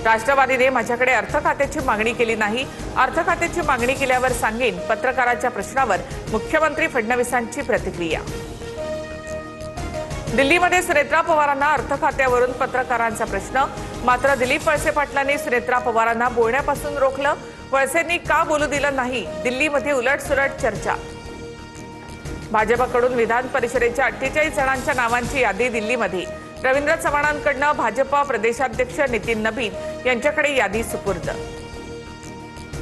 राष्ट्रवादीने माझ्याकडे अर्थ खात्याची मागणी केली नाही, अर्थ खात्याची मागणी केल्यावर सांगेन, पत्रकाराच्या प्रश्नावर मुख्यमंत्री फडणवीसांची प्रतिक्रिया। दिल्लीमध्ये सुनेत्रा पवारांना अर्थ खात्यावरून पत्रकारांचा प्रश्न, मात्र दिलीप वळसे पाटलांनी सुनेत्रा पवारांना बोलण्यापासून रोखलं। वळसेंनी का बोलू दिलं नाही, दिल्लीमध्ये उलटसुलट चर्चा। भाजपकडून विधान परिषदेच्या 48 जणांच्या नावांची यादी दिल्लीमध्ये। रवींद्र चव्हाणांकडून भाजपा प्रदेशाध्यक्ष नितीन नबीन यांच्याकडे यादी सुपूर्द।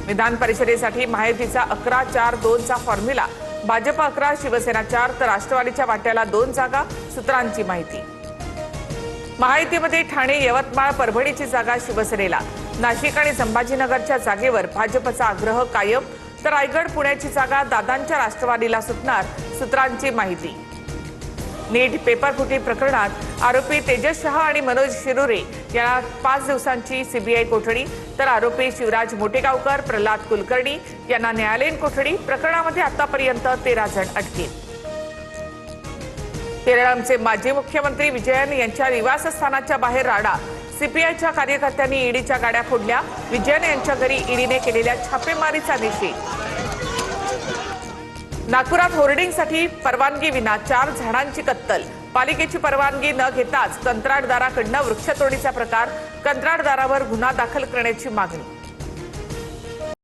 विधान परिषदेसाठी महायुतीचा 11-4-2 चा फॉर्म्युला। भाजप 11, शिवसेना 4 तर राष्ट्रवादीच्या वाट्याला 2 जागा, सूत्रांची माहिती। महायुतीमध्ये ठाणे, यवतमाळ, परभणीची जागा शिवसेनेला। नाशिक आणि संभाजीनगरच्या जागेवर भाजपचा आग्रह कायम, तर रायगड, पुण्याची जागा दादांच्या राष्ट्रवादीला सुटणार, सूत्रांची माहिती। नीट पेपर फुटी प्रकरणात आरोपी तेजस शहा आणि मनोज शिरुरे यांना 5 दिवसांची सीबीआय कोठडी, तर आरोपी शिवराज मोटेगावकर, प्रल्हाद कुलकर्णी यांना न्यायालयीन कोठडी। प्रकरणामध्ये आतापर्यंत 13 जण अटकेत। केरळचे माजी मुख्यमंत्री विजयन यांच्या निवासस्थानाच्या बाहेर राडा। सीपीआयच्या कार्यकर्त्यांनी ईडीच्या गाड्या फोडल्या। विजयन यांच्या घरी ईडीने केलेल्या छापेमारीचा निषेध। नागपुरात होर्डिंगसाठी परवानगी विना 4 झाडांची कत्तल। पालिकेची परवानगी न घेताच कंत्राटदाराकडून वृक्षतोडीचा प्रकार। कंत्राटदारावर गुन्हा दाखल करण्याची मागणी।